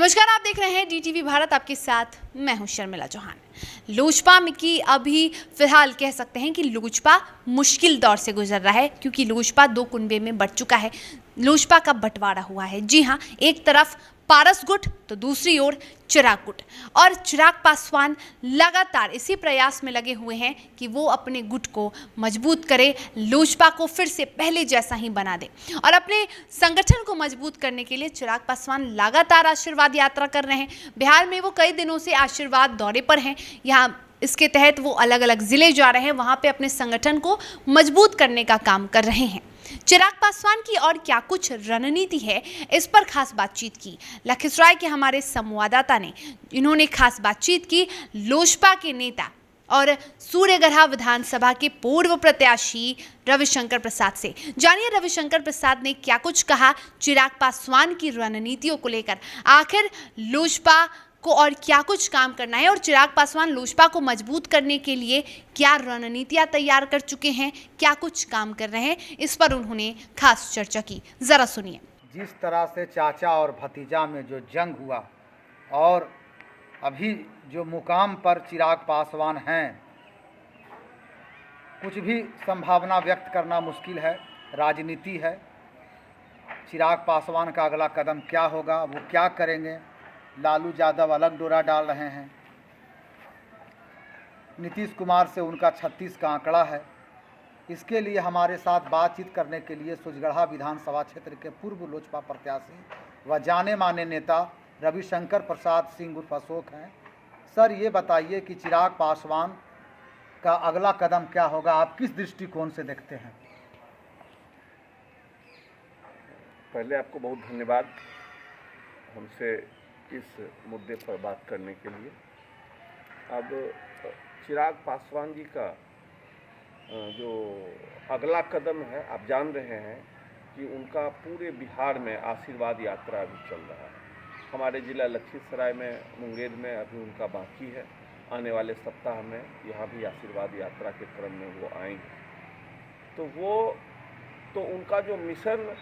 नमस्कार, आप देख रहे हैं डीटीवी भारत। आपके साथ मैं हूं शर्मिला चौहान। लोजपा में की अभी फिलहाल कह सकते हैं कि लोजपा मुश्किल दौर से गुजर रहा है, क्योंकि लोजपा दो कुनबे में बढ़ चुका है। लोजपा का बंटवारा हुआ है। जी हां, एक तरफ पारस गुट तो दूसरी ओर चिराग गुट। और चिराग पासवान लगातार इसी प्रयास में लगे हुए हैं कि वो अपने गुट को मजबूत करे, लोजपा को फिर से पहले जैसा ही बना दे। और अपने संगठन को मजबूत करने के लिए चिराग पासवान लगातार आशीर्वाद यात्रा कर रहे हैं। बिहार में वो कई दिनों से आशीर्वाद दौरे पर हैं। यहाँ इसके तहत वो अलग अलग जिले जा रहे हैं, वहाँ पे अपने संगठन को मजबूत करने का काम कर रहे हैं। चिराग पासवान की और क्या कुछ रणनीति है, इस पर खास बातचीत की लखीसराय के हमारे संवाददाता ने। इन्होंने खास बातचीत की लोजपा के नेता और सूर्यगढ़ा विधानसभा के पूर्व प्रत्याशी रविशंकर प्रसाद से। जानिए रविशंकर प्रसाद ने क्या कुछ कहा चिराग पासवान की रणनीतियों को लेकर। आखिर लोजपा को और क्या कुछ काम करना है और चिराग पासवान लोजपा को मजबूत करने के लिए क्या रणनीतियां तैयार कर चुके हैं, क्या कुछ काम कर रहे हैं, इस पर उन्होंने खास चर्चा की। जरा सुनिए। जिस तरह से चाचा और भतीजा में जो जंग हुआ और अभी जो मुकाम पर चिराग पासवान हैं, कुछ भी संभावना व्यक्त करना मुश्किल है। राजनीति है। चिराग पासवान का अगला कदम क्या होगा, वो क्या करेंगे। लालू यादव अलग डोरा डाल रहे हैं। नीतीश कुमार से उनका 36 का आंकड़ा है। इसके लिए हमारे साथ बातचीत करने के लिए सूर्यगढ़ा विधानसभा क्षेत्र के पूर्व लोजपा प्रत्याशी व जाने माने नेता रविशंकर प्रसाद सिंह उर्फ अशोक हैं। सर, ये बताइए कि चिराग पासवान का अगला कदम क्या होगा, आप किस दृष्टिकोण से देखते हैं। पहले आपको बहुत धन्यवाद हमसे इस मुद्दे पर बात करने के लिए। अब चिराग पासवान जी का जो अगला कदम है, आप जान रहे हैं कि उनका पूरे बिहार में आशीर्वाद यात्रा अभी चल रहा है। हमारे ज़िला लखीसराय में, मुंगेर में अभी उनका बाकी है। आने वाले सप्ताह में यहाँ भी आशीर्वाद यात्रा के क्रम में वो आएंगे। तो उनका जो मिशन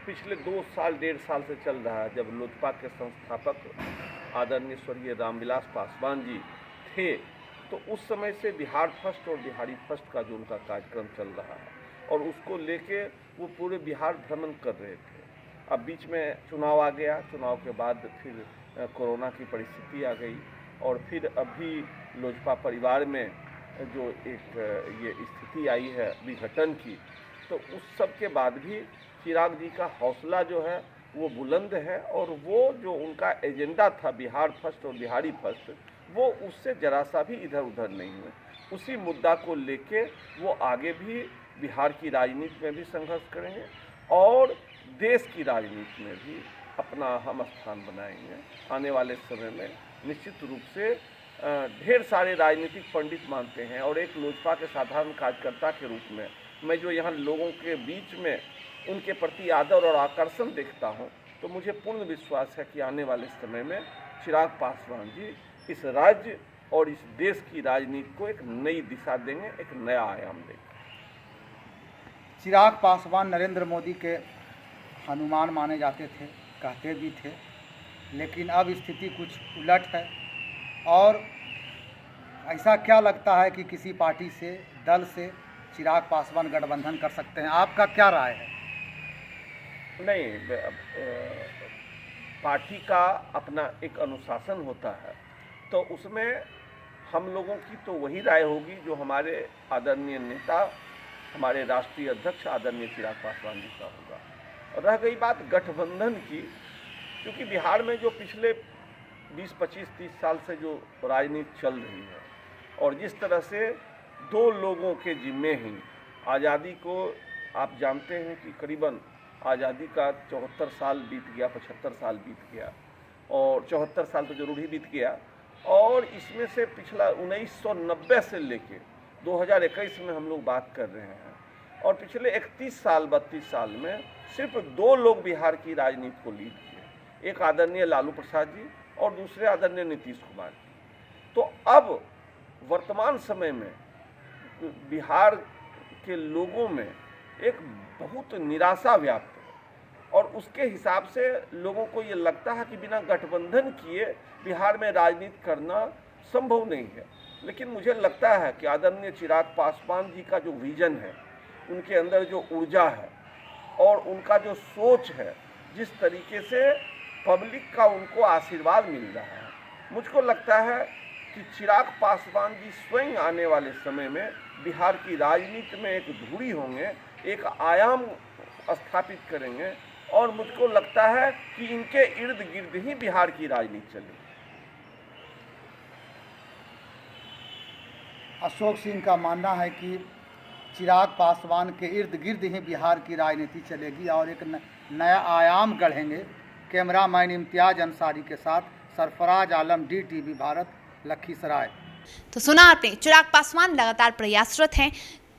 पिछले 2 साल 1.5 साल से चल रहा है, जब लोजपा के संस्थापक आदरणीय स्वर्गीय रामविलास पासवान जी थे, तो उस समय से बिहार फर्स्ट और बिहारी फर्स्ट का जो उनका कार्यक्रम चल रहा है और उसको लेके वो पूरे बिहार भ्रमण कर रहे थे। अब बीच में चुनाव आ गया, चुनाव के बाद फिर कोरोना की परिस्थिति आ गई और फिर अभी लोजपा परिवार में जो एक ये स्थिति आई है विघटन की, तो उस सब के बाद भी चिराग जी का हौसला जो है वो बुलंद है और वो जो उनका एजेंडा था बिहार फर्स्ट और बिहारी फर्स्ट, वो उससे जरा सा भी इधर उधर नहीं हुए। उसी मुद्दा को लेके वो आगे भी बिहार की राजनीति में भी संघर्ष करेंगे और देश की राजनीति में भी अपना अहम स्थान बनाएंगे। आने वाले समय में निश्चित रूप से ढेर सारे राजनीतिक पंडित मानते हैं और एक लोजपा के साधारण कार्यकर्ता के रूप में मैं जो यहाँ लोगों के बीच में उनके प्रति आदर और आकर्षण देखता हूँ, तो मुझे पूर्ण विश्वास है कि आने वाले समय में चिराग पासवान जी इस राज्य और इस देश की राजनीति को एक नई दिशा देंगे, एक नया आयाम देंगे। चिराग पासवान नरेंद्र मोदी के हनुमान माने जाते थे, कहते भी थे, लेकिन अब स्थिति कुछ उलट है। और ऐसा क्या लगता है कि किसी पार्टी से, दल से चिराग पासवान गठबंधन कर सकते हैं, आपका क्या राय है। नहीं, पार्टी का अपना एक अनुशासन होता है, तो उसमें हम लोगों की तो वही राय होगी जो हमारे आदरणीय नेता, हमारे राष्ट्रीय अध्यक्ष आदरणीय चिराग पासवान जी का होगा। और रह गई बात गठबंधन की, क्योंकि बिहार में जो पिछले 20, 25, 30 साल से जो राजनीति चल रही है और जिस तरह से 2 लोगों के जिम्मे ही आज़ादी को, आप जानते हैं कि करीबन आज़ादी का 74 साल बीत गया, 75 साल बीत गया और 74 साल तो जरूर ही बीत गया। और इसमें से पिछला 1990 से लेके 2021 में हम लोग बात कर रहे हैं और पिछले 31 साल 32 साल में सिर्फ 2 लोग बिहार की राजनीति को लीड किए, एक आदरणीय लालू प्रसाद जी और दूसरे आदरणीय नीतीश कुमार जी। तो अब वर्तमान समय में बिहार के लोगों में एक बहुत निराशा व्याप्त है और उसके हिसाब से लोगों को ये लगता है कि बिना गठबंधन किए बिहार में राजनीति करना संभव नहीं है। लेकिन मुझे लगता है कि आदरणीय चिराग पासवान जी का जो विजन है, उनके अंदर जो ऊर्जा है और उनका जो सोच है, जिस तरीके से पब्लिक का उनको आशीर्वाद मिल रहा है, मुझको लगता है कि चिराग पासवान जी स्वयं आने वाले समय में बिहार की राजनीति में एक धुरी होंगे, एक आयाम स्थापित करेंगे और मुझको लगता है कि इनके इर्द गिर्द ही बिहार की राजनीति चलेगी। अशोक सिंह का मानना है कि चिराग पासवान के इर्द गिर्द ही बिहार की राजनीति चलेगी और एक नया आयाम गढ़ेंगे। कैमरामैन इम्तियाज अंसारी के साथ सरफराज आलम, DTV भारत, लखीसराय। तो सुना आपने, चिराग पासवान लगातार प्रयासरत हैं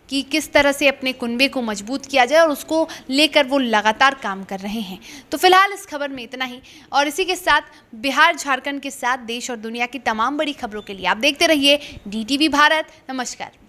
कि किस तरह से अपने कुनबे को मजबूत किया जाए और उसको लेकर वो लगातार काम कर रहे हैं। तो फिलहाल इस खबर में इतना ही, और इसी के साथ बिहार झारखंड के साथ देश और दुनिया की तमाम बड़ी खबरों के लिए आप देखते रहिए DTV भारत। नमस्कार।